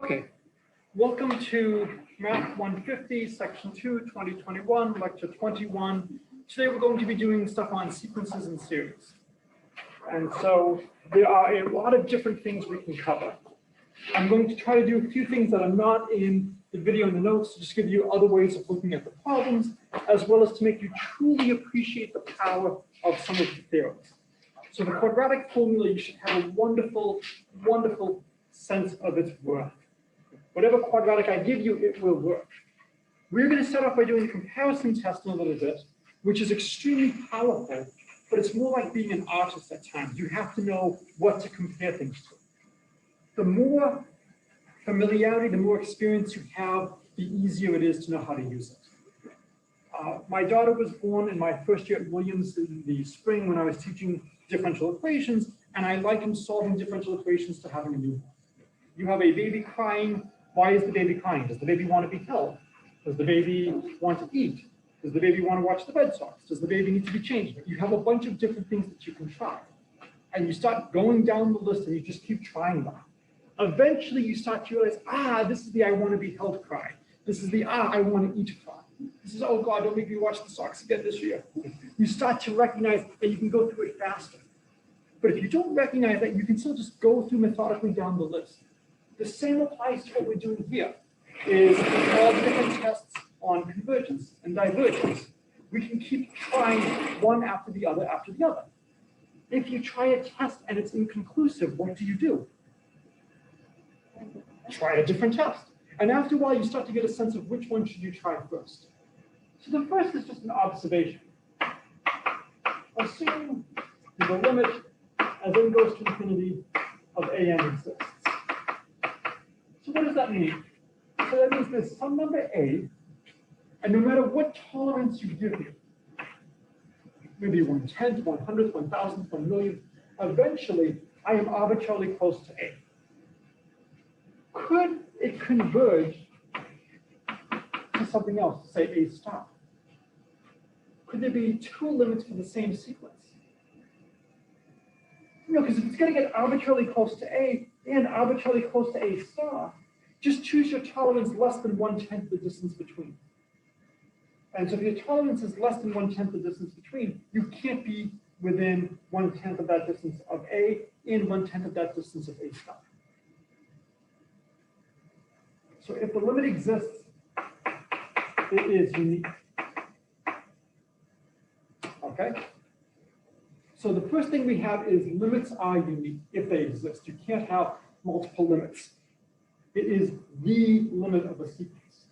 Okay, welcome to Math 150, Section 2, 2021, Lecture 21. Today we're going to be doing stuff on sequences and series. And so there are a lot of different things we can cover. I'm going to try to do a few things that are not in the video and the notes to just give you other ways of looking at the problems, as well as to make you truly appreciate the power of some of the theorems. So the quadratic formula, you should have a wonderful, wonderful sense of its worth. Whatever quadratic I give you, it will work. We're going to start off by doing the comparison test in a little bit, which is extremely powerful, but it's more like being an artist at times. You have to know what to compare things to. The more familiarity, the more experience you have, the easier it is to know how to use it. My daughter was born in my first year at Williams in the spring when I was teaching differential equations, and I likened solving differential equations to having a newborn. You have a baby crying. Why is the baby crying? Does the baby want to be held? Does the baby want to eat? Does the baby want to watch the Red Sox? Does the baby need to be changed? You have a bunch of different things that you can try. And you start going down the list and you just keep trying them. Eventually you start to realize, this is the I want to be held cry. This is the I want to eat cry. This is, oh God, don't make me watch the Sox again this year. You start to recognize that you can go through it faster. But if you don't recognize that, you can still just go through methodically down the list. The same applies to what we're doing here, is all the different tests on convergence and divergence. We can keep trying one after the other after the other. If you try a test and it's inconclusive, what do? Try a different test. And after a while, you start to get a sense of which one should you try first. So the first is just an observation. Assume the limit as n goes to infinity of an exists. So what does that mean? So that means there's some number a, and no matter what tolerance you give me, maybe 1/10, 100th, 1,000th, 1 millionth, eventually I am arbitrarily close to a. Could it converge to something else, say a star? Could there be two limits for the same sequence? No, because if it's going to get arbitrarily close to a and arbitrarily close to a star, just choose your tolerance less than 1/10 the distance between. And so if your tolerance is less than 1/10 the distance between, you can't be within 1/10 of that distance of a and 1/10 of that distance of a star. So if the limit exists, it is unique. Okay? So the first thing we have is limits are unique if they exist. You can't have multiple limits. It is the limit of a sequence.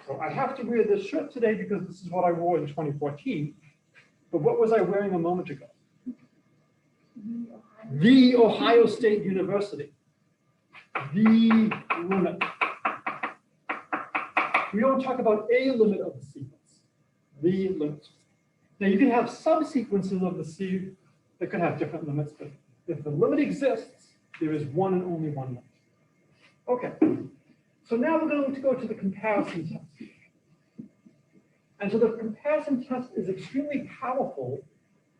So I have to wear this shirt today because this is what I wore in 2014. But what was I wearing a moment ago? The Ohio State University. The limit. We don't talk about a limit of the sequence. The limit. Now you can have subsequences of the C that could have different limits, but if the limit exists, there is one and only one limit. Okay, so now we're going to go to the comparison test. And so the comparison test is extremely powerful,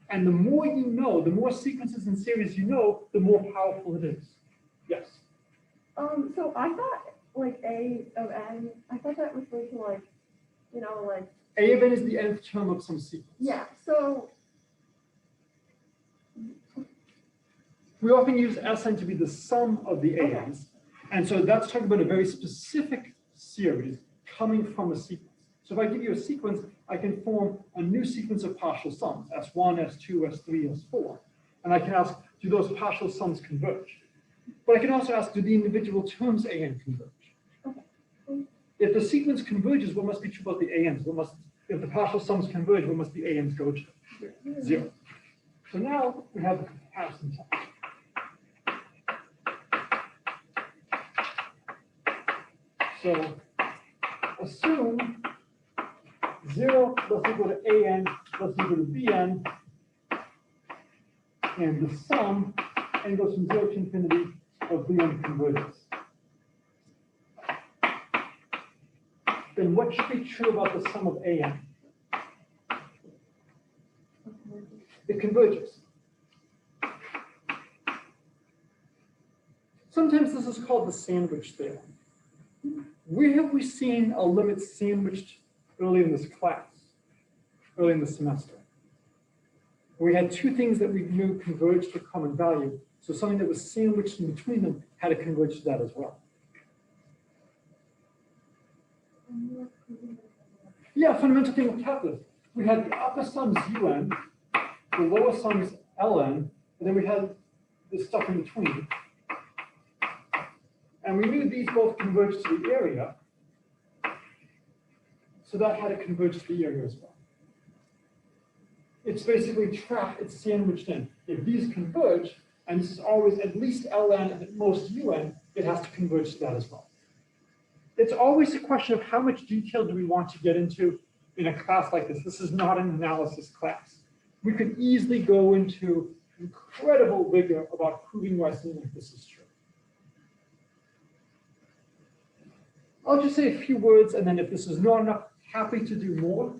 and the more you know, the more sequences and series you know, the more powerful it is. Yes? So I thought like A of n, I thought that referred to like, like A of n is the nth term of some sequence. Yeah, so we often use Sn to be the sum of the ans. And so that's talking about a very specific series coming from a sequence. So if I give you a sequence, I can form a new sequence of partial sums, S1, S2, S3, S4. And I can ask, do those partial sums converge? But I can also ask, do the individual terms an converge? Okay. If the sequence converges, what must be true about the ans? If the partial sums converge, what must the ans go to? 0. So now we have the comparison test. So assume 0 less equal to an less equal to bn, and the sum n goes from 0 to infinity of bn converges. Then what should be true about the sum of an? It converges. Sometimes this is called the sandwich theorem. Where have we seen a limit sandwiched early in this class, early in the semester? We had two things that we knew converged to common value, so something that was sandwiched in between them had to converge to that as well. Yeah, fundamental thing with calculus. We had the upper sums un, the lower sums ln, and then we had this stuff in between. And we knew these both converged to the area, so that had to converge to the area as well. It's basically trapped, it's sandwiched in. If these converge, and this is always at least ln and at most un, it has to converge to that as well. It's always a question of how much detail do we want to get into in a class like this. This is not an analysis class. We could easily go into incredible rigor about proving why something like this is true. I'll just say a few words, and then if this is not enough, happy to do more.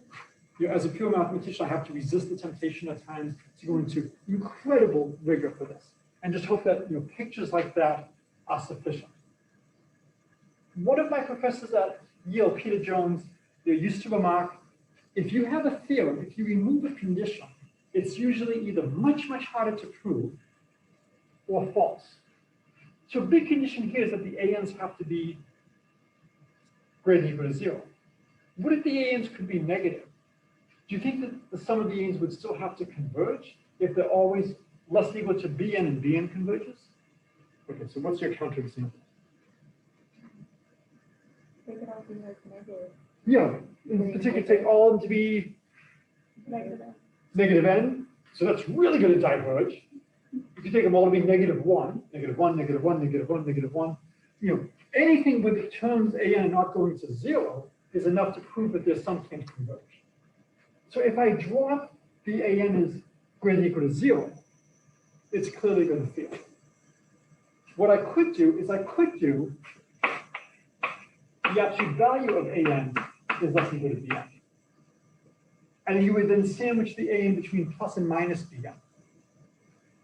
You know, as a pure mathematician, I have to resist the temptation at times to go into incredible rigor for this, and just hope that pictures like that are sufficient. One of my professors at Yale, Peter Jones, used to remark, if you have a theorem, if you remove a condition, it's usually either much, much harder to prove or false. So a big condition here is that the ANs have to be greater than or equal to 0. What if the ANs could be negative? Do you think that the sum of the ANs would still have to converge if they're always less than or equal to Bn and Bn converges? Okay, so what's your counterexample? They could all be like negative. Yeah, in particular, take all of them to be negative n. So that's really going to diverge. If you take them all to be -1, -1, -1, -1, -1, -1, anything with the terms an not going to 0 is enough to prove that their sum can't converge. So if I drop the an is greater than or equal to 0, it's clearly going to fail. What I could do is I could do the absolute value of an is less than or equal to bn. And you would then sandwich the an between plus and minus bn.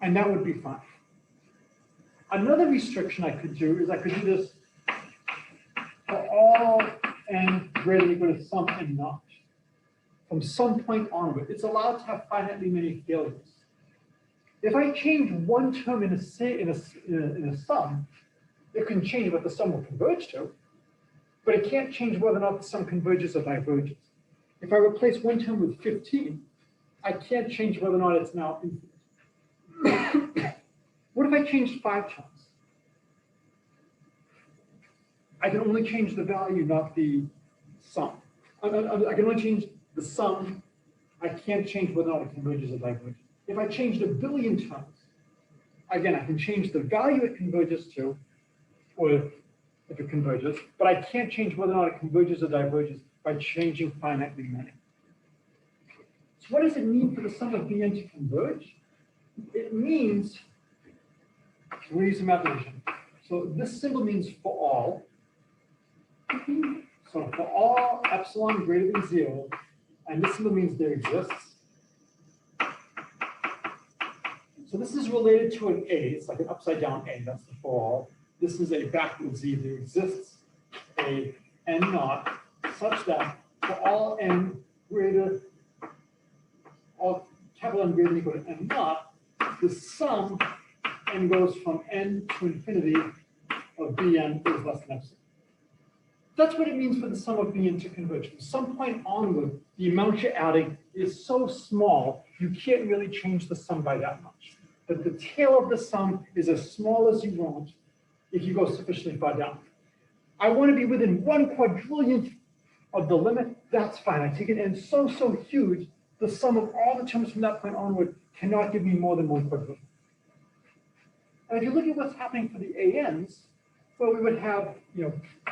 And that would be fine. Another restriction I could do is I could do this for all n greater than or equal to some n naught. From some point onward, it's allowed to have finitely many failures. If I change one term in a sum, it can change what the sum will converge to, but it can't change whether or not the sum converges or diverges. If I replace one term with 15, I can't change whether or not it's now infinite. What if I changed 5 terms? I can only change the value, not the sum. I can only change the sum. I can't change whether or not it converges or diverges. If I changed 1 billion terms, again, I can change the value it converges to, or if it converges, but I can't change whether or not it converges or diverges by changing finitely many. So what does it mean for the sum of Bn to converge? It means, we're using mathematician. So this symbol means for all. So for all epsilon greater than 0, and this symbol means there exists. So this is related to an A. It's like an upside down A. That's the for all. This is a backwards Z. There exists a n naught such that for all n greater, all capital N greater than or equal to n naught, the sum n goes from n to infinity of Bn is less than epsilon. That's what it means for the sum of Bn to converge. From some point onward, the amount you're adding is so small, you can't really change the sum by that much. But the tail of the sum is as small as you want if you go sufficiently far down. I want to be within 1/4 of the limit, that's fine. I take an n so huge, the sum of all the terms from that point onward cannot give me more than 1/4. And if you look at what's happening for the ANs, well, we would have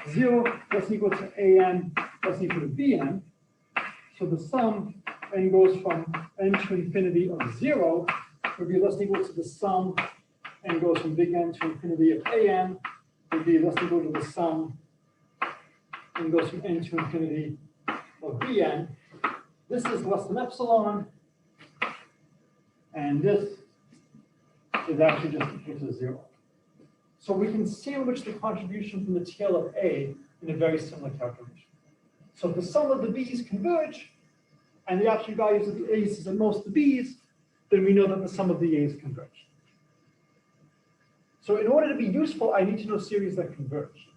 0 less than equal to an less than equal to bn. So the sum n goes from n to infinity of 0 would be less than equal to the sum n goes from big N to infinity of an would be less than equal to the sum n goes from n to infinity of bn. This is less than epsilon, and this is actually just equal to 0. So we can sandwich the contribution from the tail of A in a very similar calculation. So if the sum of the B's converge, and the absolute values of the A's is at most the B's, then we know that the sum of the A's converge. So in order to be useful, I need to know series that converge.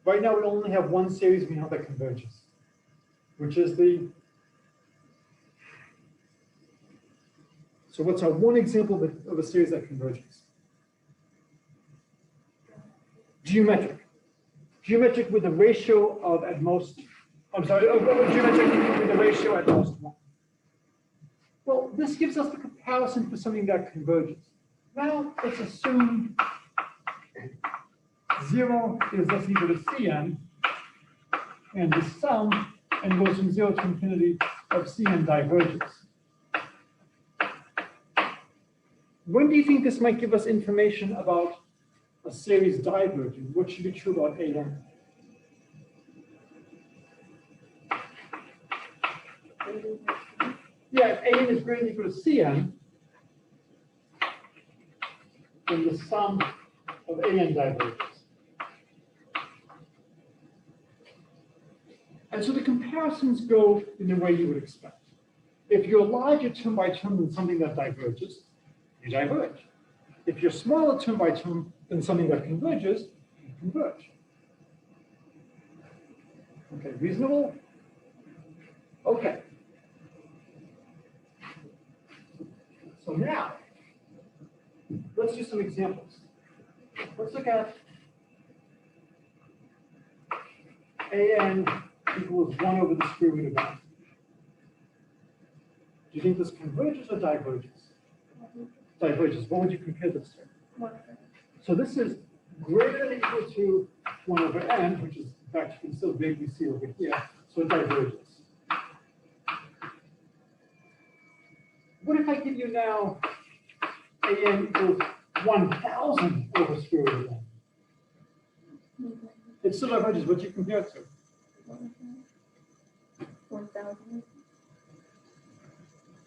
Right now, we only have one series we know that converges, which is the. So what's our one example of a series that converges? Geometric. Geometric with a ratio of at most, geometric with a ratio at most 1. Well, this gives us the comparison for something that converges. Now, let's assume 0 is less equal to Cn, and the sum and goes from 0 to infinity of Cn diverges. When do you think this might give us information about a series diverging? What should be true about An? Yeah, if An is greater than or equal to Cn, then the sum of An diverges. And so the comparisons go in the way you would expect. If you're larger term by term than something that diverges, you diverge. If you're smaller term by term than something that converges, you converge. Okay, reasonable? Okay. So now, let's do some examples. Let's look at An equals 1 over the square root of n. Do you think this converges or diverges? Diverges. What would you compare this to? 1. So this is greater than or equal to 1 over n, which is, in fact, you can still vaguely see over here. So it diverges. What if I give you now An equals 1,000 over square root of n? It still diverges. What do you compare it to? 1,000.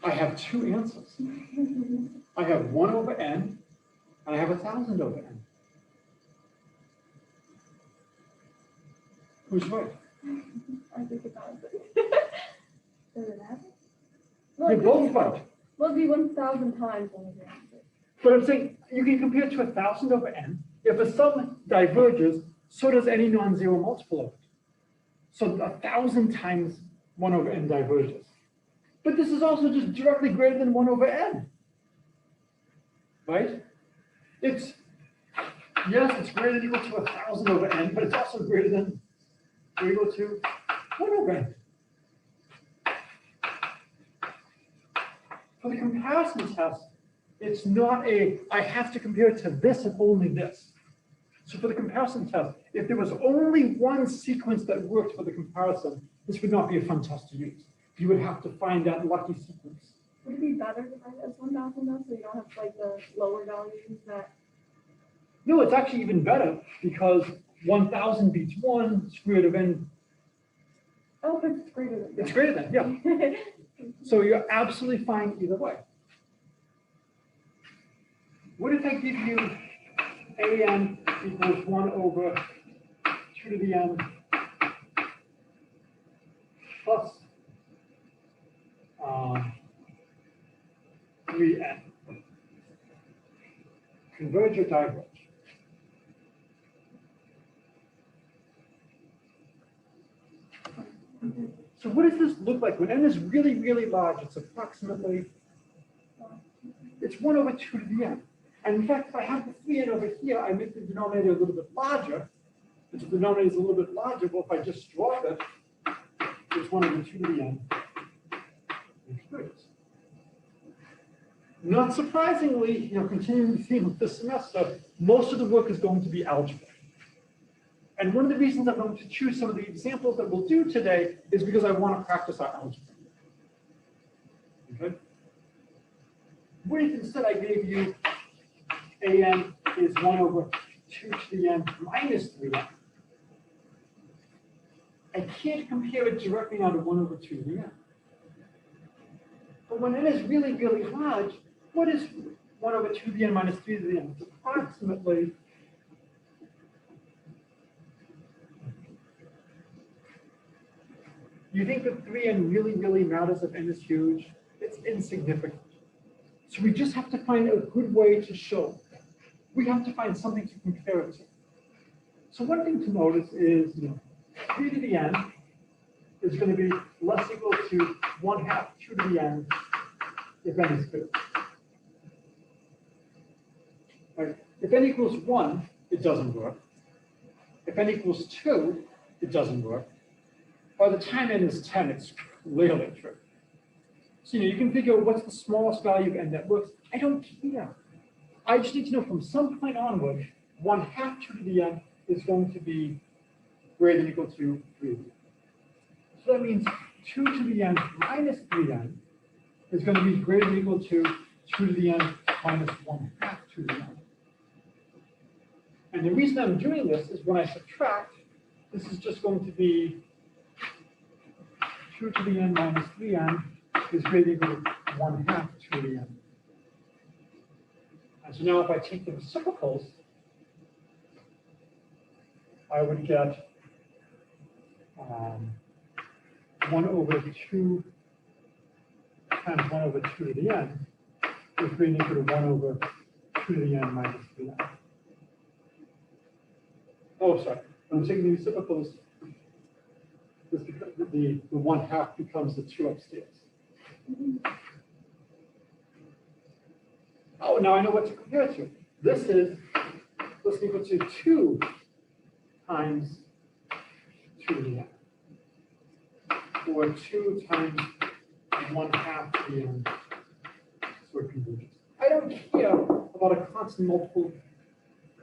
I have two answers. I have 1 over n, and I have 1,000 over n. Who's right? I think it's opposite. Does it happen? You're both right. Well, it'd be 1,000 times 1 over n. But I'm saying you can compare it to 1,000 over n. If a sum diverges, so does any non-zero multiple of it. So 1,000 times 1 over n diverges. But this is also just directly greater than 1 over n. Right? Yes, it's greater than or equal to 1,000 over n, but it's also greater than or equal to 1 over n. For the comparison test, it's not I have to compare it to this and only this. So for the comparison test, if there was only one sequence that worked for the comparison, this would not be a fun test to use. You would have to find that lucky sequence. Would it be better to write it as 1,000 though, so you don't have like the lower values that? No, it's actually even better because 1,000 beats 1, square root of n. Oh, but it's greater than. It's greater than, yeah. So you're absolutely fine either way. What if I give you An equals 1 over 2 to the n plus 3n? Converge or diverge? So what does this look like? When n is really, really large, it's approximately, it's 1 over 2 to the n. And in fact, if I have the 3n over here, I make the denominator a little bit larger. If the denominator is a little bit larger, well, if I just drop it, it's 1 over 2 to the n. Not surprisingly, continuing the theme of this semester, most of the work is going to be algebra. And one of the reasons I'm going to choose some of the examples that we'll do today is because I want to practice our algebra. Okay? What if instead I gave you An is 1 over 2 to the n minus 3n? I can't compare it directly now to 1 over 2 to the n. But when n is really, really large, what is 1 over 2 to the n minus 3 to the n? It's approximately Do you think that 3n really matters if n is huge? It's insignificant. So we just have to find a good way to show. We have to find something to compare it to. So one thing to notice is, 3 to the n is going to be less equal to 1/2 2 to the n if n is big. Right? If n equals 1, it doesn't work. If n equals 2, it doesn't work. By the time n is 10, it's clearly true. So you can figure out what's the smallest value of n that works. I don't care. I just need to know from some point onward, 1/2 2 to the n is going to be greater than or equal to 3. So that means 2 to the n minus 3n is going to be greater than or equal to 2 to the n minus 1/2 2 to the n. And the reason I'm doing this is when I subtract, this is just going to be 2 to the n minus 3n is greater than or equal to 1/2 2 to the n. And so now if I take the reciprocals, I would get 1/2 times 1/2 to the n is greater than or equal to 1/2 to the n minus 3n. Oh, sorry. When I'm taking the reciprocals, this becomes, the 1/2 becomes the 2 upstairs. Oh, now I know what to compare it to. This is equal to 2 times 2 to the n, or 2 times 1/2 to the n, so it converges. I don't care about a constant multiple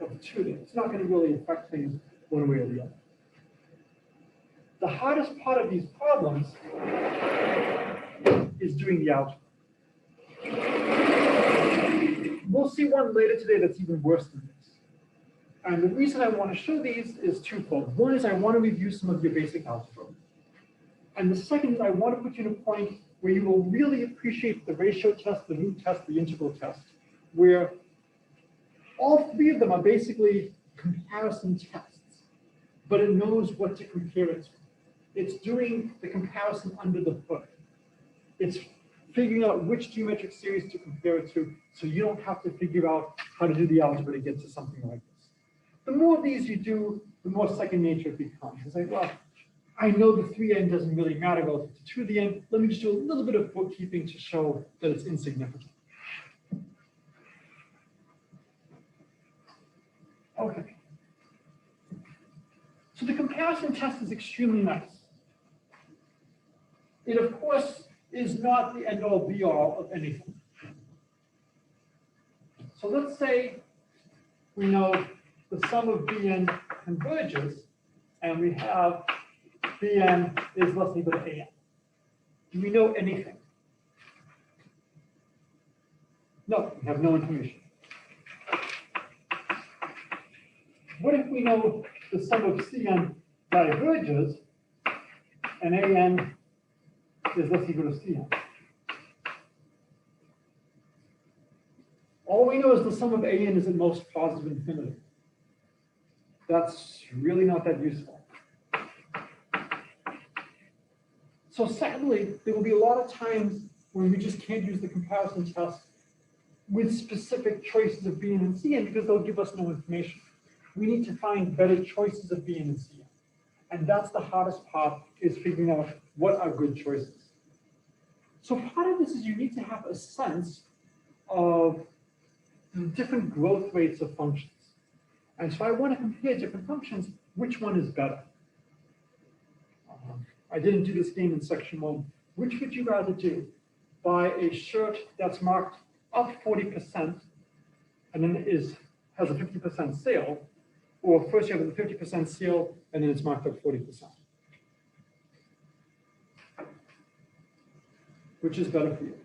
of 2 there. It's not going to really affect things one way or the other. The hardest part of these problems is doing the algebra. We'll see one later today that's even worse than this. And the reason I want to show these is twofold. One is I want to review some of your basic algebra. And the second is I want to put you in a point where you will really appreciate the ratio test, the root test, the integral test, where all three of them are basically comparison tests, but it knows what to compare it to. It's doing the comparison under the hood. It's figuring out which geometric series to compare it to, so you don't have to figure out how to do the algebra to get to something like this. The more of these you do, the more second nature it becomes. It's like, well, I know the 3n doesn't really matter relative to 2 to the n. Let me just do a little bit of bookkeeping to show that it's insignificant. Okay. So the comparison test is extremely nice. It, of course, is not the end-all be-all of anything. So let's say we know the sum of bn converges, and we have bn is less than or equal to an. Do we know anything? No, we have no information. What if we know the sum of Cn diverges and An is less equal to Cn? All we know is the sum of An is at most positive infinity. That's really not that useful. So sadly, there will be a lot of times when we just can't use the comparison test with specific choices of Bn and Cn because they'll give us no information. We need to find better choices of Bn and Cn. And that's the hardest part, is figuring out what are good choices. So part of this is you need to have a sense of the different growth rates of functions. And so I want to compare different functions, which one is better? I didn't do this game in section 1. Which would you rather do? Buy a shirt that's marked up 40% and then has a 50% sale, or first you have a 50% sale and then it's marked up 40%? Which is better for you?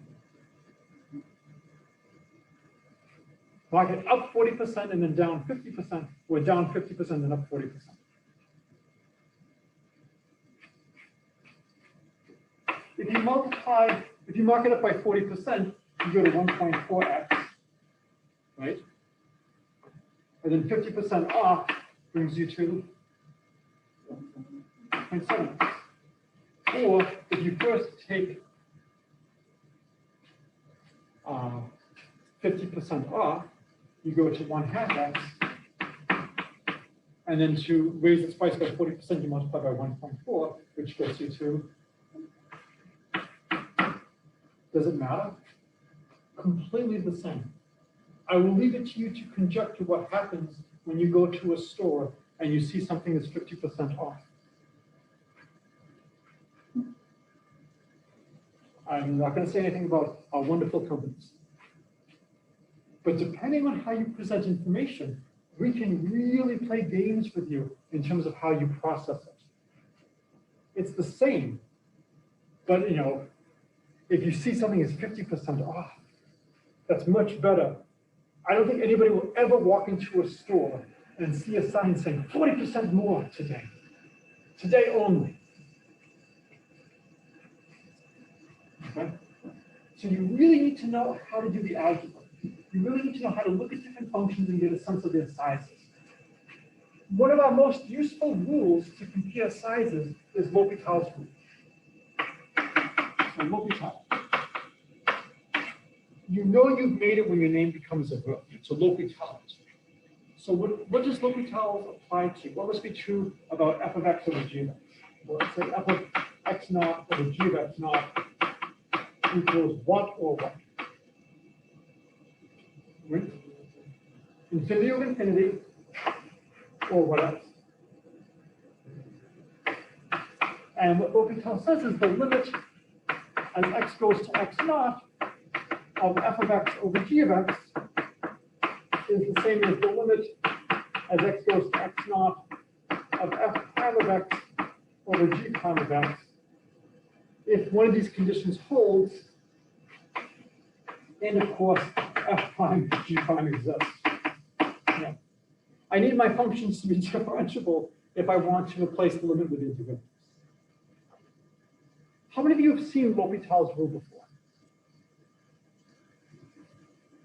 Mark it up 40% and then down 50%, or down 50% and up 40%? If you mark it up by 40%, you go to 1.4x, right? And then 50% off brings you to 0.7x. Or if you first take 50% off, you go to 1/2 x, and then to raise its price by 40%, you multiply by 1.4, which gets you to, does it matter? Completely the same. I will leave it to you to conjecture what happens when you go to a store and you see something that's 50% off. I'm not going to say anything about our wonderful companies. But depending on how you present information, we can really play games with you in terms of how you process it. It's the same, but if you see something is 50% off, that's much better. I don't think anybody will ever walk into a store and see a sign saying 40% more today. Today only. Okay? So you really need to know how to do the algebra. You really need to know how to look at different functions and get a sense of their sizes. One of our most useful rules to compare sizes is LHopitals Group. So LHopitals. You know you've made it when your name becomes a verb. So LHopitals. So what does LHopitals apply to? What must be true about f of x over g of x? Well, let's say f of x naught over g of x naught equals what or what? Right? Infinity over infinity, or what else? And what LHopitals says is the limit as x goes to x naught of f of x over g of x is the same as the limit as x goes to x naught of f prime of x over g prime of x. If one of these conditions holds, and of course, f prime, g prime exists. Yeah. I need my functions to be differentiable if I want to replace the limit with integrals. How many of you have seen LHopitals rule before?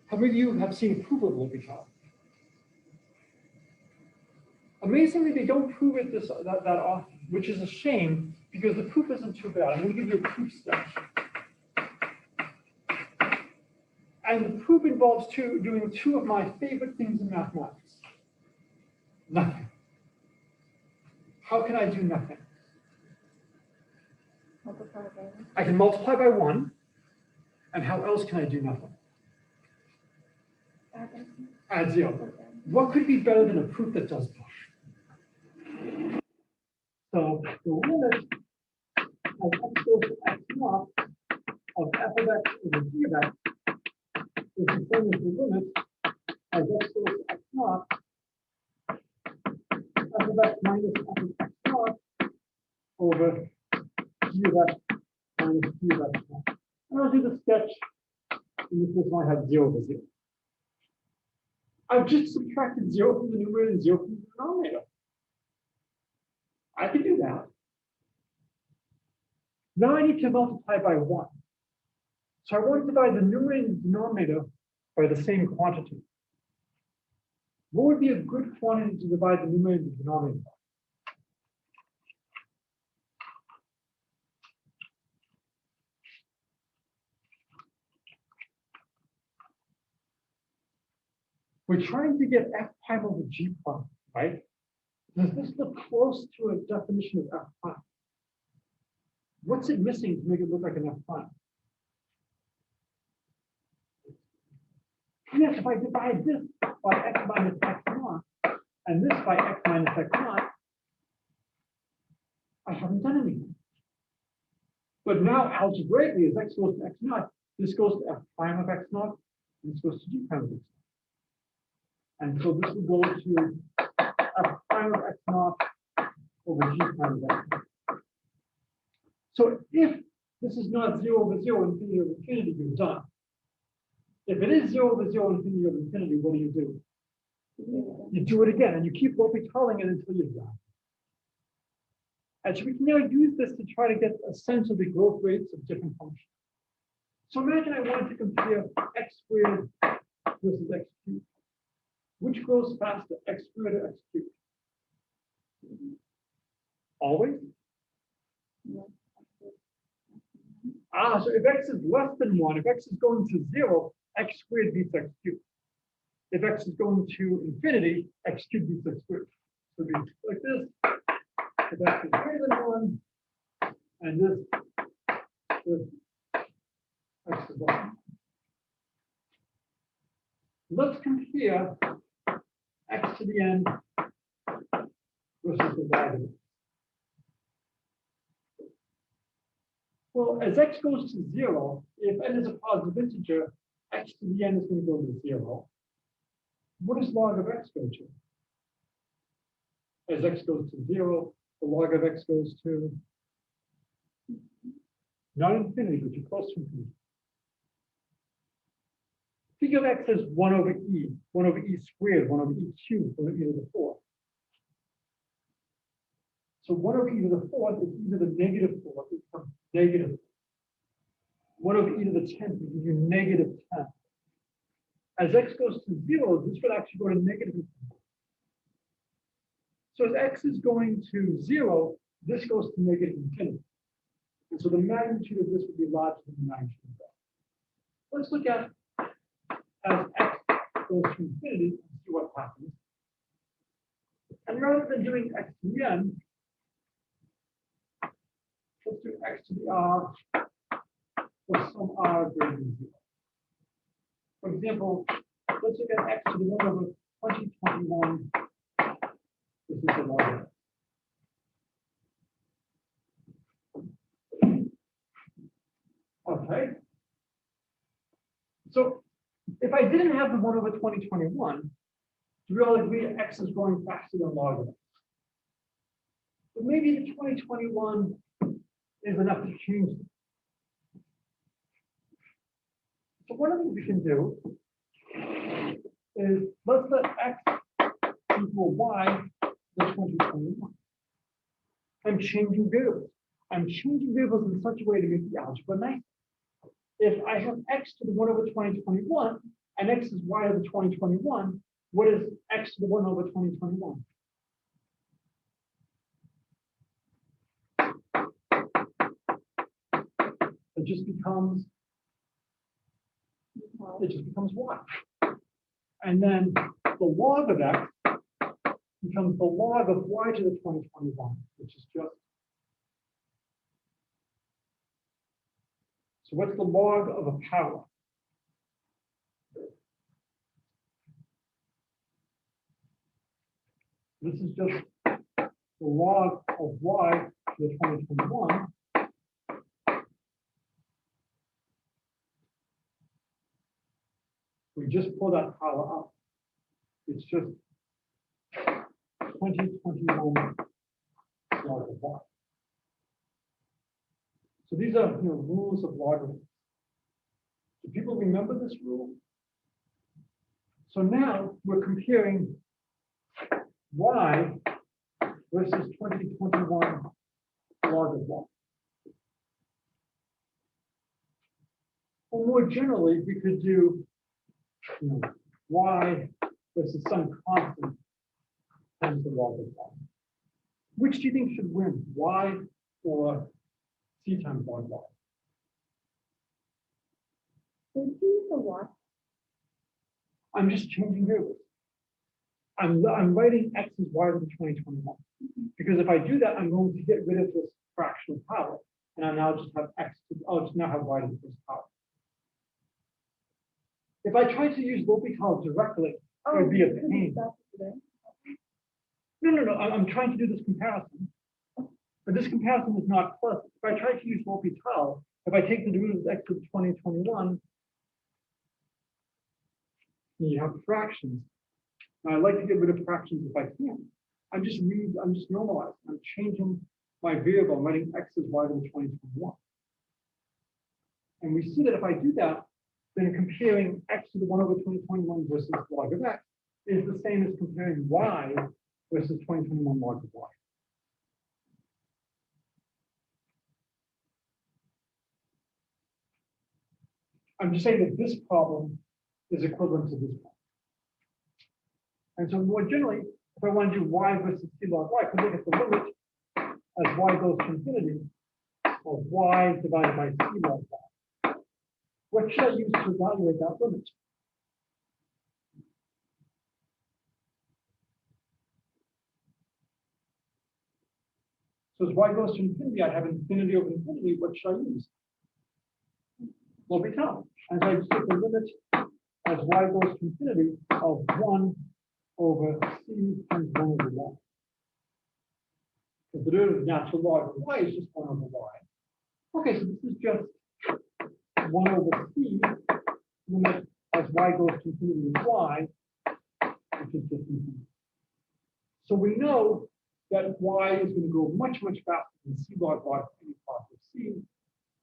How many of you have seen proof of LHopitals? Amazingly, they don't prove it that often, which is a shame because the proof isn't too bad. I'm going to give you a proof sketch. And the proof involves doing two of my favorite things in mathematics. Nothing. How can I do nothing? Multiply by 1. I can multiply by 1. And how else can I do nothing? Add 0. What could be better than a proof that does both? So the limit of x goes to x naught of f of x over g of x is the same as the limit as x goes to x naught f of x minus f of x naught over g of x minus g of x naught. And I'll do the sketch. In this case, I have 0 over 0. I've just subtracted 0 from the numerator and 0 from the denominator. I can do that. Now I need to multiply by 1. So I want to divide the numerator and denominator by the same quantity. What would be a good quantity to divide the numerator and the denominator by? We're trying to get f prime over g prime, right? Does this look close to a definition of f prime? What's it missing to make it look like an f prime? Yes, if I divide this by x minus x naught and this by x minus x naught, I haven't done anything. But now algebraically, as x goes to x naught, this goes to f prime of x naught, and this goes to g prime of x naught. And so this will go to f prime of x naught over g prime of x naught. So if this is not 0 over 0, infinity over infinity, you're done. If it is 0 over 0, infinity over infinity, what do? You do it again, and you keep LHopitaling it until you're done. And so we can now use this to try to get a sense of the growth rates of different functions. So imagine I wanted to compare x squared versus x cubed. Which grows faster, x squared or x cubed? Always? Yeah. So if x is less than 1, if x is going to 0, x squared beats x cubed. If x is going to infinity, x cubed beats x squared. So it'd be like this. If x is greater than 1, and this x is 1. Let's compare x to the n versus the y to the n. Well, as x goes to 0, if n is a positive integer, x to the n is going to go to 0. What does log of x go to? As x goes to 0, the log of x goes to not infinity, but you're close to infinity. Think of x as 1 over e squared, 1 over e cubed, 1 over e to the 4th. So 1 over e to the 4th is e to the negative 4th, it becomes negative. 1 over e to the 10th will give you negative 10. As x goes to 0, this would actually go to negative 10. So as x is going to 0, this goes to negative infinity. And so the magnitude of this would be larger than the magnitude of that. Let's look at as x goes to infinity and see what happens. And rather than doing x to the n, let's do x to the r plus some r greater than 0. For example, let's look at x to the 1 over 2021. This is the log of x. Okay. So if I didn't have the 1 over 2021, we all agree x is growing faster than log of x. But maybe the 2021 is enough to change it. So one of the things we can do is let's let x equal y to 2021. I'm changing variables. I'm changing variables in such a way to make the algebra nice. If I have x to the 1 over 2021 and x is y to the 2021, what is x to the 1 over 2021? It just becomes y. And then the log of x becomes the log of y to the 2021, which is just. So what's the log of a power? This is just the log of y to the 2021. We just pull that power up. It's just 2021 log of y. So these are rules of logarithms. Do people remember this rule? So now we're comparing y versus 2021 log of y. Or more generally, we could do y versus some constant times the log of y. Which do you think should win, y or c times log y? Did you use the what? I'm just changing variables. I'm writing x as y to the 2021. Because if I do that, I'm going to get rid of this fractional power. And I now just have I'll just now have y to the first power. If I tried to use LHopitals directly, it would be a pain. No. I'm trying to do this comparison. But this comparison is not pleasant. If I try to use LHopitals, if I take the derivative of x to the 2021, you have fractions. And I like to get rid of fractions if I can. I'm just normalizing. I'm changing my variable. I'm writing x as y to the 2021. And we see that if I do that, then comparing x to the 1 over 2021 versus log of x is the same as comparing y versus 2021 log of y. I'm just saying that this problem is equivalent to this problem. And so more generally, if I want to do y versus c log y, I could look at the limit as y goes to infinity of y divided by c log y. What should I use to evaluate that limit? So as y goes to infinity, I have infinity over infinity. What should I use? L'Hopital. As I just take the limit as y goes to infinity of 1 over c times 1 over y. Because the derivative of natural log of y is just 1 over y. Okay, so this is just 1 over c limit as y goes to infinity of y, which is just infinity. So we know that y is going to go much, much faster than c log y for any part of c.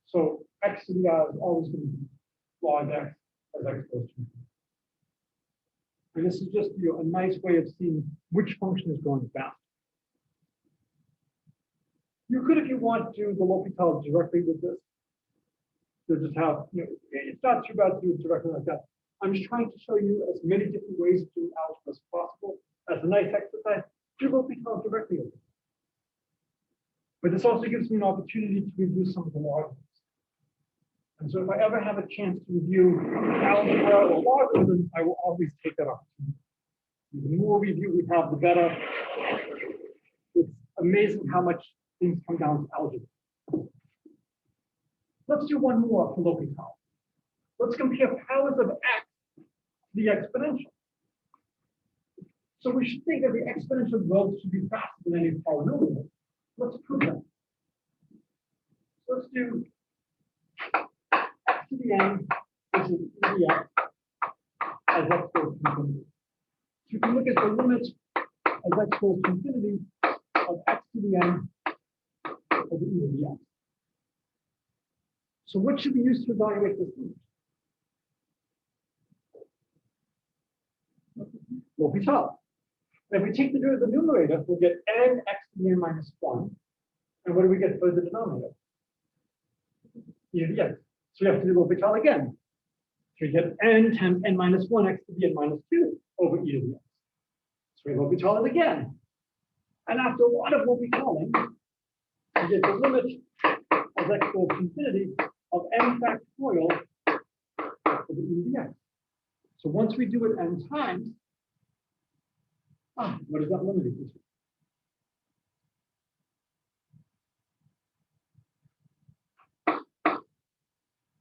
So x to the r is always going to be log x as x goes to infinity. And this is just a nice way of seeing which function is going fast. You could, if you want, do the L'Hopital directly with this. So just have, it's not too bad to do it directly like that. I'm just trying to show you as many different ways of doing algebra as possible. As a nice exercise, do L'Hopital directly with it. But this also gives me an opportunity to review some of the logarithms. And so if I ever have a chance to review algebra or logarithms, I will always take that opportunity. The more review we have, the better. It's amazing how much things come down to algebra. Let's do one more for L'Hopital. Let's compare powers of x to the exponential. So we should think that the exponential growth should be faster than any polynomial. Let's prove that. So let's do x to the n is dx as x goes to infinity. So you can look at the limit as x goes to infinity of x to the n over e to the x. So what should we use to evaluate this limit? L'Hopital. If we take the numerator, we'll get n x to the n minus 1. And what do we get for the denominator? E to the x. So we have to do L'Hopital again. So we get n times n minus 1 x to the n minus 2 over e to the x. So we L'Hopital it again. And after a lot of L'Hopitaling, we get the limit as x goes to infinity of n factorial over e to the x. So once we do it n times, what is that limit equal to?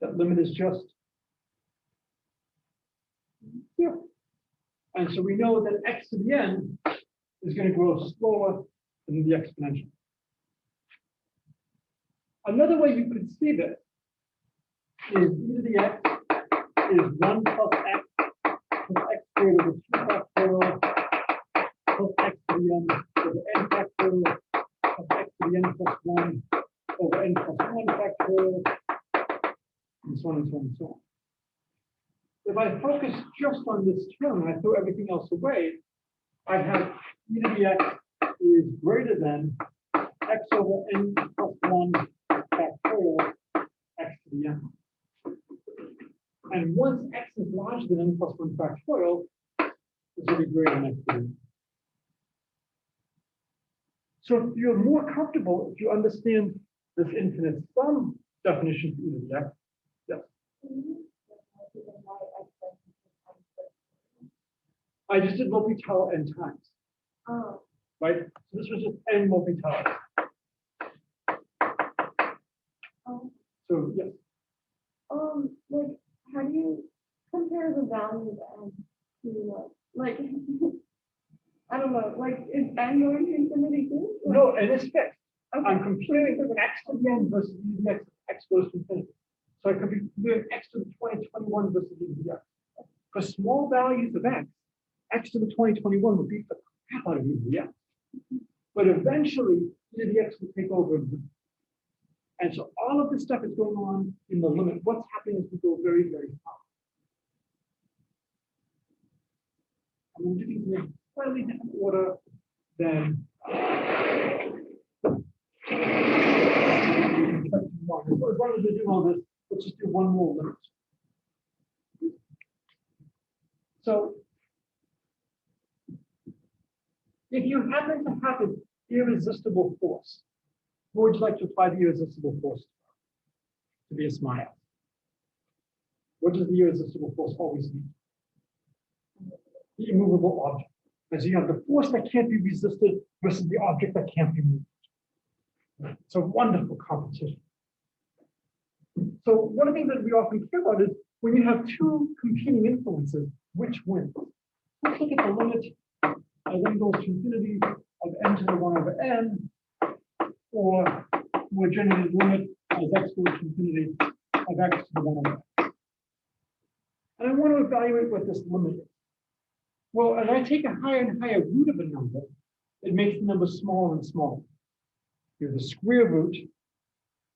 That limit is just 0. And so we know that x to the n is going to grow slower than the exponential. Another way you could see this is e to the x is 1 plus x plus x squared over 2 factorial plus x to the n over n factorial plus x to the n plus 1 over n plus 1 factorial, and so on and so on and so on. If I focus just on this term and I throw everything else away, I have e to the x is greater than x over n plus 1 factorial x to the n. And once x is larger than n plus 1 factorial, it's going to be greater than x to the n. So if you're more comfortable, if you understand this infinite sum definition for e to the x, yes. I just did L'Hopital n times. Oh. Right? So this was just n L'Hopital. Oh. So yes. Like, how do you compare the value of n to like I don't know, like is n going to infinity too? Like, No, n is fixed. okay. I'm comparing x to the n versus e to the x. X goes to infinity. So I could be comparing x to the 2021 versus e to the x. For small values of x to the 2021 would beat the crap out of e to the x. But eventually, e to the x will take over. And so all of this stuff is going on in the limit. What's happening as we go very, very fast. I'm going to do these in a slightly different order than one. As long as we do all this, let's just do one more limit. So if you happen to have an irresistible force, What would you like to apply the irresistible force to be a smile? What does the irresistible force always mean? The immovable object. As you have the force that can't be resisted versus the object that can't be moved. It's a wonderful competition. So one of the things that we often care about is when you have two competing influences, which wins? Let's look at the limit as n goes to infinity of n to the 1 over n, or more generally limit as x goes to infinity of x to the 1 over x. And I want to evaluate what this limit is. Well, as I take a higher and higher root of a number, it makes the number smaller and smaller. You have the square root.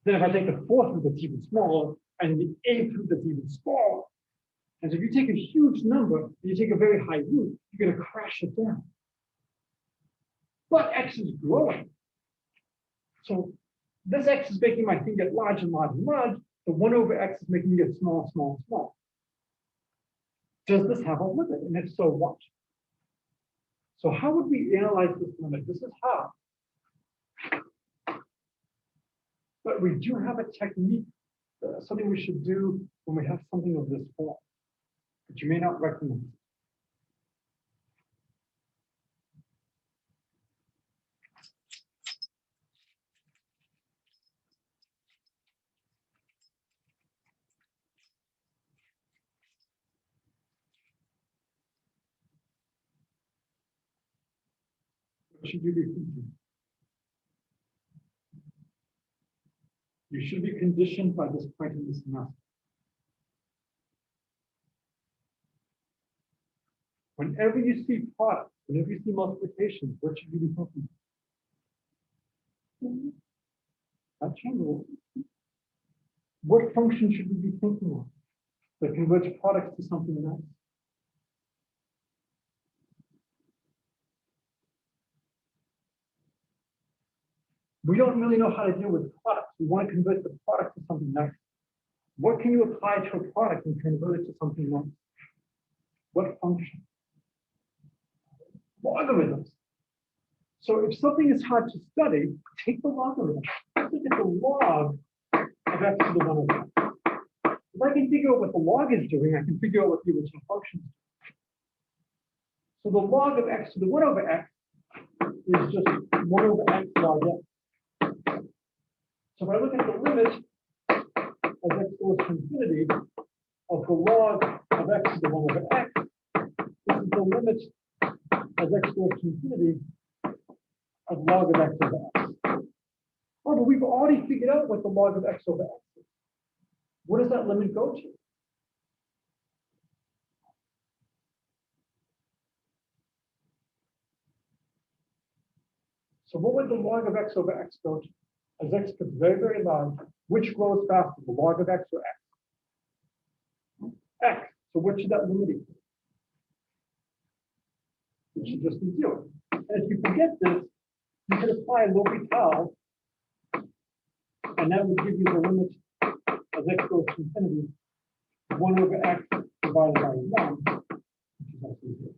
Then if I take the fourth root that's even smaller, and the eighth root that's even smaller. And so if you take a huge number, and you take a very high root, you're going to crash it down. But x is growing. So this x is making my thing get large and large and large. The 1 over x is making it get small, small, small. Does this have a limit? And if so, what? So how would we analyze this limit? This is hard. But we do have a technique, something we should do when we have something of this form, but you may not recognize it. What should you be thinking? You should be conditioned by this point in the semester. Whenever you see products, whenever you see multiplications, what should you be thinking? That changes. What function should we be thinking of that converts products to something nice? We don't really know how to deal with products. We want to convert the product to something nice. What can you apply to a product and convert it to something nice? What function? Logarithms. So if something is hard to study, take the logarithm. Look at the log of x to the 1 over x. If I can figure out what the log is doing, I can figure out what the original function is. So the log of x to the 1 over x is just 1 over x log x. So if I look at the limit as x goes to infinity of the log of x to the 1 over x, this is the limit as x goes to infinity of log of x over x. Oh, but we've already figured out what the log of x over x is. What does that limit go to? So what would the log of x over x go to? As x gets very, very large, which grows faster, the log of x or x? X. So what should that limit equal? It should just be 0. And if you forget this, you can apply L'Hopital, and that would give you the limit as x goes to infinity, 1 over x divided by 1, which is also 0.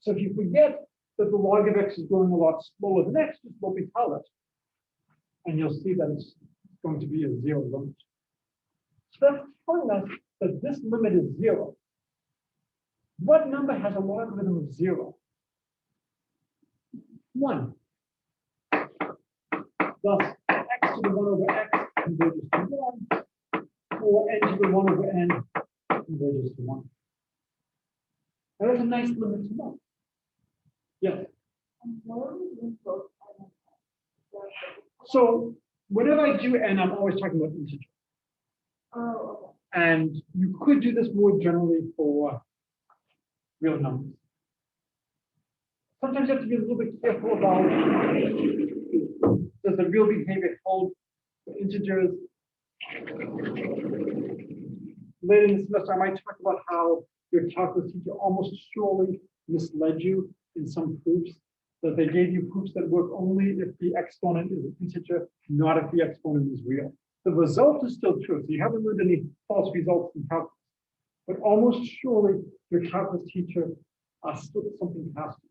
So if you forget that the log of x is growing a lot slower than x, just L'Hopital it, and you'll see that it's going to be a 0 limit. So that's telling us that this limit is 0. What number has a logarithm of 0? 1. Thus, x to the 1 over x converges to 1, or n to the 1 over n converges to 1. Now that's a nice limit to know. Yes. So whenever I do n, I'm always talking about integer. Oh, And you could do this more generally for real numbers. Sometimes you have to be a little bit careful about, does the real behavior hold for integers? Later in the semester, I might talk about how your calculus teacher almost surely misled you in some proofs, that they gave you proofs that work only if the exponent is an integer, not if the exponent is real. The result is still true, so you haven't learned any false results in calculus. But almost surely your calculus teacher slipped something past you.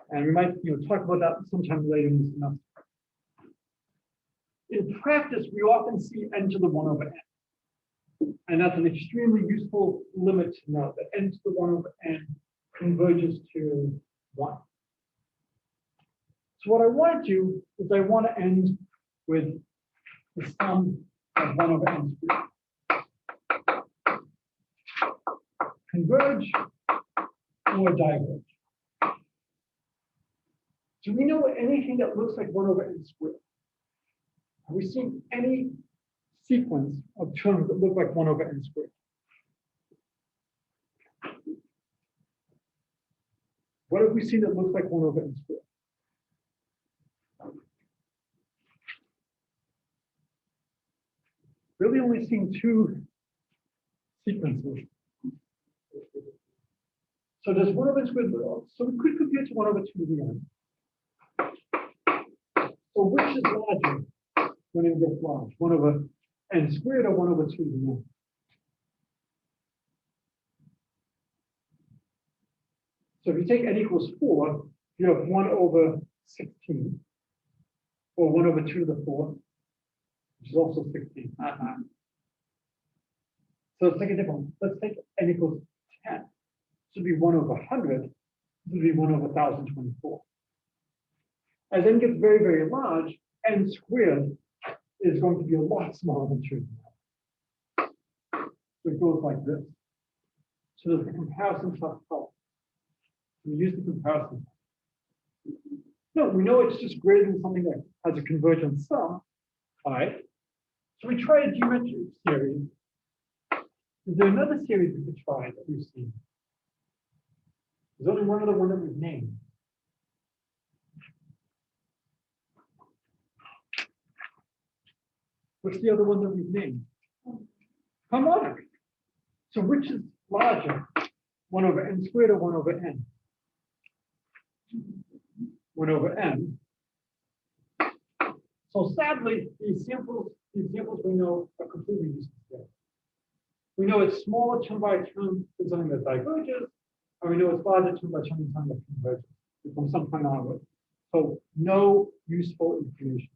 And we might talk about that sometime later in the semester. In practice, we often see n to the 1 over n. And that's an extremely useful limit to know that n to the 1 over n converges to 1. So what I want to do is I want to end with the sum of 1 over n squared. Converge or diverge. Do we know anything that looks like 1 over n squared? Have we seen any sequence of terms that look like 1 over n squared? What have we seen that looks like 1 over n squared? Really only seeing 2 sequences. So does 1 over n squared, so we could compare to 1 over 2 to the n. So which is larger when it gets large? 1 over n squared or 1 over 2 to the n? So if you take n equals 4, you have 1 over 16, or 1 over 2 to the 4, which is also 16. So let's take a different one. Let's take n equals 10. This would be 1 over 100. This would be 1 over 1024. As n gets very, very large, n squared is going to be a lot smaller than 2. So it goes like this. So there's the comparison test help. We use the comparison. No, we know it's just greater than something that has a convergent sum. All right. So we try a geometric series. Is there another series we could try that we've seen? There's only one other one that we've named. What's the other one that we've named? Harmonic. So which is larger? 1 over n squared or 1 over n? 1 over n. So sadly, these examples we know are completely useless. We know it's smaller term by term is something that diverges, and we know it's larger term by term is something that converges from some point onward. So no useful information.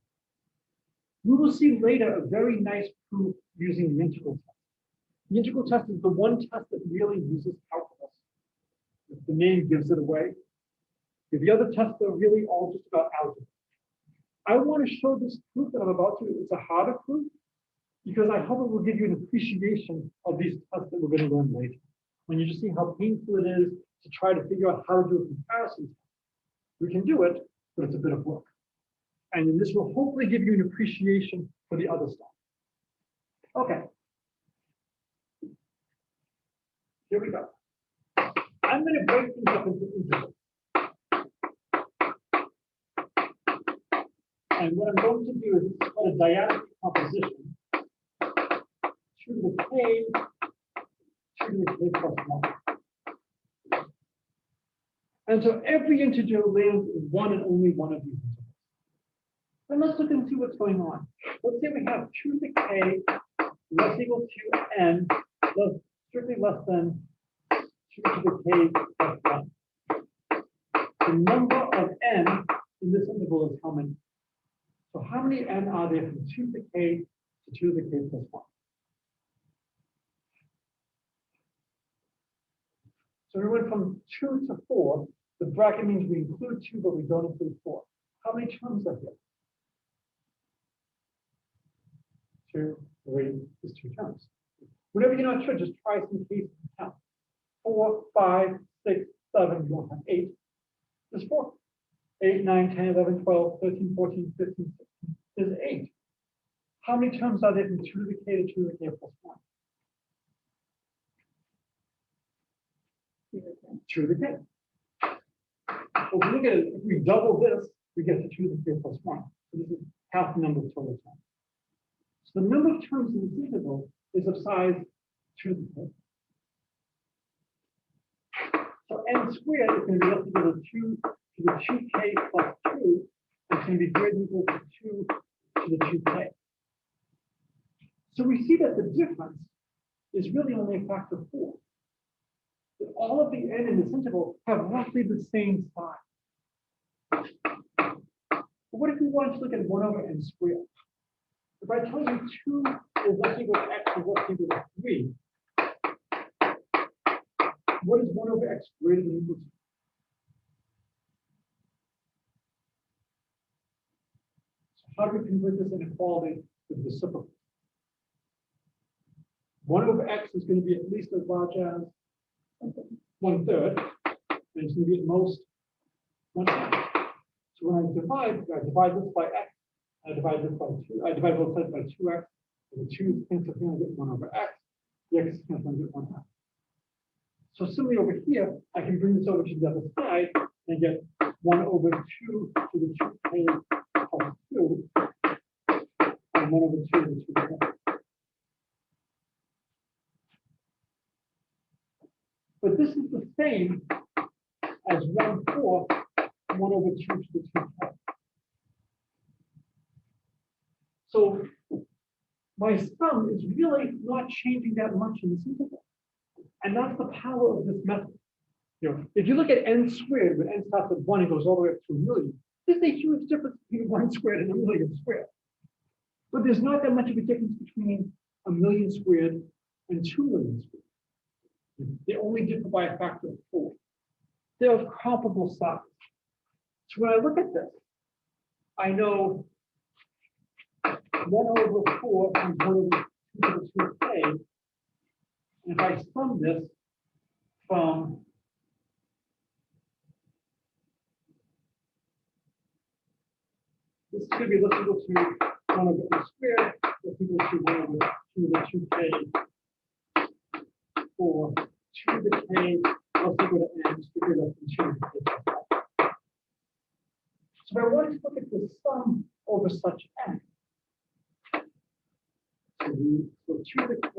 We will see later a very nice proof using the integral test. The integral test is the one test that really uses calculus. If the name gives it away. The other tests are really all just about algebra. I want to show this proof that I'm about to. It's a harder proof because I hope it will give you an appreciation of these tests that we're going to learn later. When you just see how painful it is to try to figure out how to do a comparison. We can do it, but it's a bit of work. And this will hopefully give you an appreciation for the other stuff. Okay. Here we go. I'm going to break things up into intervals. And what I'm going to do is it's called a dyadic composition. 2 to the k, 2 to the k plus 1. And so every integer lands in one and only one of these intervals. Then let's look and see what's going on. Let's say we have 2 to the k less equal to n, strictly less than 2 to the k plus 1. The number of n in this interval is how many? So how many n are there from 2 to the k to 2 to the k plus 1? So we went from 2 to 4. The bracket means we include 2, but we don't include 4. How many terms are here? 2, 3 is 2 terms. Whenever you're not sure, just try some cases and count. 4, 5, 6, 7, you don't have 8. There's 4. 8, 9, 10, 11, 12, 13, 14, 15, 16. There's 8. How many terms are there from 2 to the k to 2 to the k plus 1? 2 to the k. Well, if we look at it, if we double this, we get to 2 to the k plus 1. So this is half the number of total terms. So the number of terms in this interval is of size 2 to the k. So n squared is going to be less equal to 2 to the 2k plus 2. It's going to be greater than equal to 2 to the 2k. So we see that the difference is really only a factor of 4. That all of the n in this interval have roughly the same size. what if we wanted to look at 1 over n squared? If I tell you 2 is less equal to x is less equal to 3, what is 1 over x greater than or equal to? So how do we convert this inequality to the reciprocal? 1 over x is going to be at least as large as 1/3, and it's going to be at most 1/2. So when I divide this by x, I divide this by 2, I divide both sides by 2x, and the 2 cancels out, I get 1 over x, the x cancels out, I get 1/2. So similarly over here, I can bring this over to the other side and get 1 over 2 to the 2k plus 2, and 1 over 2 to the 2k. But this is the same as 1/4, 1 over 2 to the 2k. So my sum is really not changing that much in this interval. And that's the power of this method. If you look at n squared, when n starts at 1 and goes all the way up to 1,000,000, there's a huge difference between 1 squared and 1,000,000 squared. But there's not that much of a difference between 1,000,000 squared and 2,000,000 squared. They only differ by a factor of 4. They're of comparable size. So when I look at this, I know 1 over 4 times 1 over 2 to the 2k. And if I sum this from this is going to be less equal to 1 over n squared, less equal to 1 over 2 to the 2k, for 2 to the k less equal to n, squared less than 2 to the k. So if I wanted to look at the sum over such n, so 2 to the k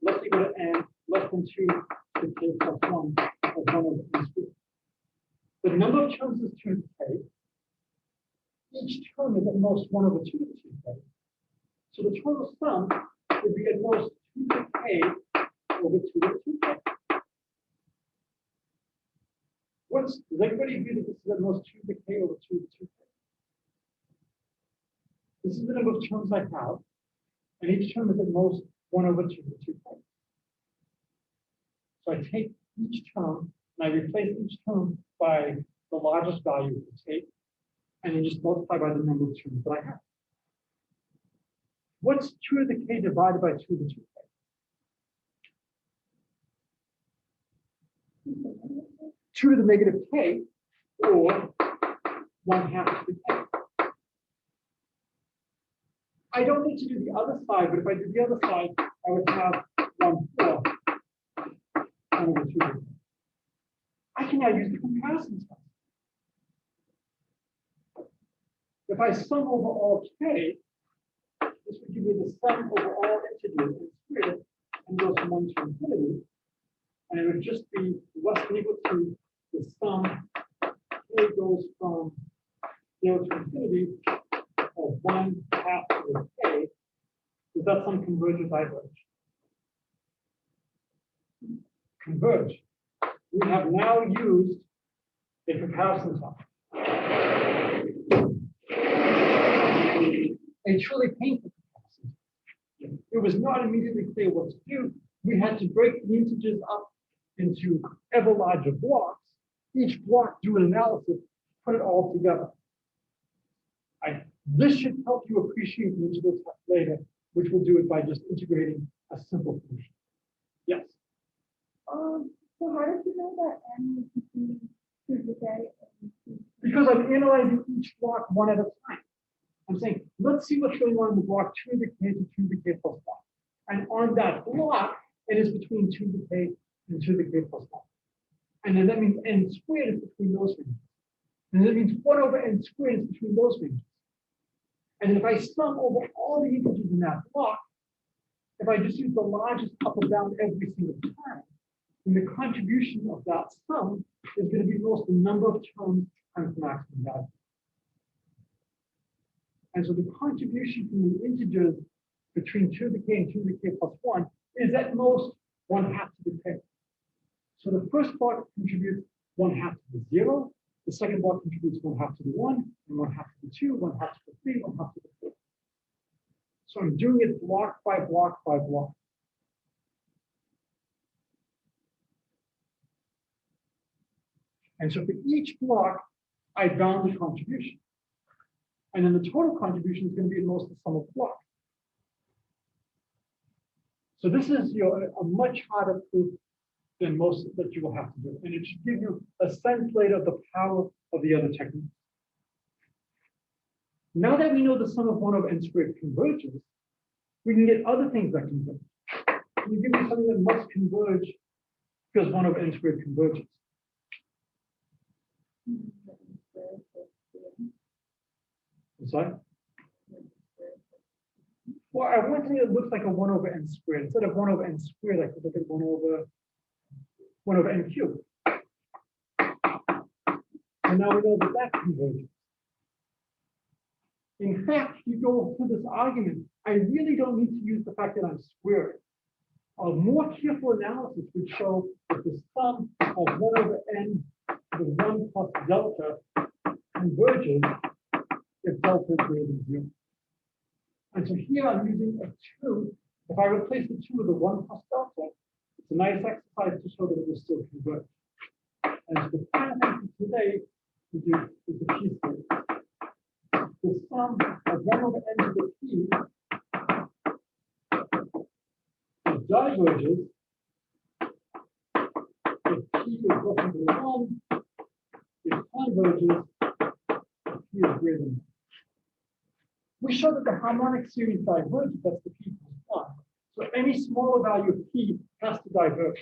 less equal to n less than 2 to the k plus 1 of 1 over n squared. The number of terms is 2 to the k. Each term is at most 1 over 2 to the 2k. So the total sum would be at most 2 to the k over 2 to the 2k. Does everybody agree that this is at most 2 to the k over 2 to the 2k? This is the number of terms I have, and each term is at most 1 over 2 to the 2k. So I take each term and I replace each term by the largest value of the take, and then just multiply by the number of terms that I have. What's 2 to the k divided by 2 to the 2k? 2 to the negative k, or 1/2 to the k. I don't need to do the other side, but if I do the other side, I would have 1/4 over 2 to the k. I can now use the comparison test. If I sum over all k, this would give me the sum over all integers and squared and goes from 1 to infinity. And it would just be less than equal to the sum k goes from 0 to infinity of 1/2 to the k. Does that sum converge or diverge? Converge. We have now used a comparison test. A truly painful comparison. It was not immediately clear what to do. We had to break the integers up into ever larger blocks. Each block do an analysis, put it all together. This should help you appreciate the integral test later, which we'll do it by just integrating a simple function. Yes. So how did you know that n was between 2 to the k and 2? Because I'm analyzing each block one at a time. I'm saying, let's see what's going on in the block 2 to the k to 2 to the k plus 1. And on that block, it is between 2 to the k and 2 to the k plus 1. And then that means n squared is between those ranges. And that means 1 over n squared is between those ranges. And if I sum over all the integers in that block, if I just use the largest up or down every single time, then the contribution of that sum is going to be most the number of terms times the maximum value. And so the contribution from the integers between 2 to the k and 2 to the k plus 1 is at most 1/2 to the k. So the first block contributes 1/2 to the 0, The second block contributes 1/2 to the 1, and 1/2 to the 2, 1/2 to the 3, 1/2 to the 4. So I'm doing it block by block by block. And so for each block, I bound the contribution. And then the total contribution is going to be most of the sum of the block. So this is a much harder proof than most that you will have to do. And it should give you a sense later of the power of the other techniques. Now that we know the sum of 1/n² converges, we can get other things that converge. Can you give me something that must converge because 1/n² converges? Sorry? Well, I want something that looks like a 1/n². Instead of 1/n², I could look at 1/n³. And now we know that that converges. In fact, if you go through this argument, I really don't need to use the fact that I'm squaring. A more careful analysis would show that the sum of 1/n to the 1 plus delta converges if delta is greater than 0. And so here I'm using a 2. If I replace the 2 with the 1 plus delta, it's a nice exercise to show that it will still converge. And so the final thing for today to do is the p series. The sum of 1/n to the p diverges if p is less than 1, it converges if p is greater than 1. We show that the harmonic series diverges, that's the p equals 1. So any smaller value of p has to diverge.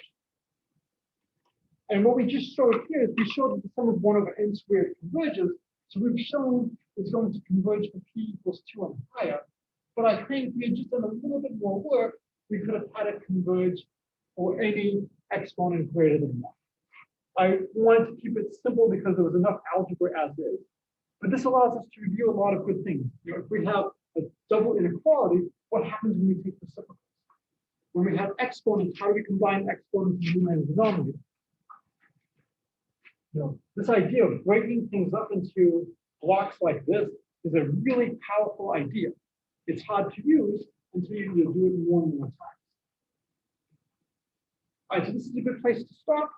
And what we just showed here is we showed that the sum of 1/n² converges. So we've shown it's going to converge for p equals 2 and higher. But I think if we had just done a little bit more work, we could have had it converge for any exponent greater than 1. I wanted to keep it simple because there was enough algebra as is. But this allows us to review a lot of good things. If we have a double inequality, what happens when we take reciprocals? When we have exponents, how do we combine exponents in numerator and denominator? This idea of breaking things up into blocks like this is a really powerful idea. It's hard to use until you do it more and more times. All right, so this is a good place to stop.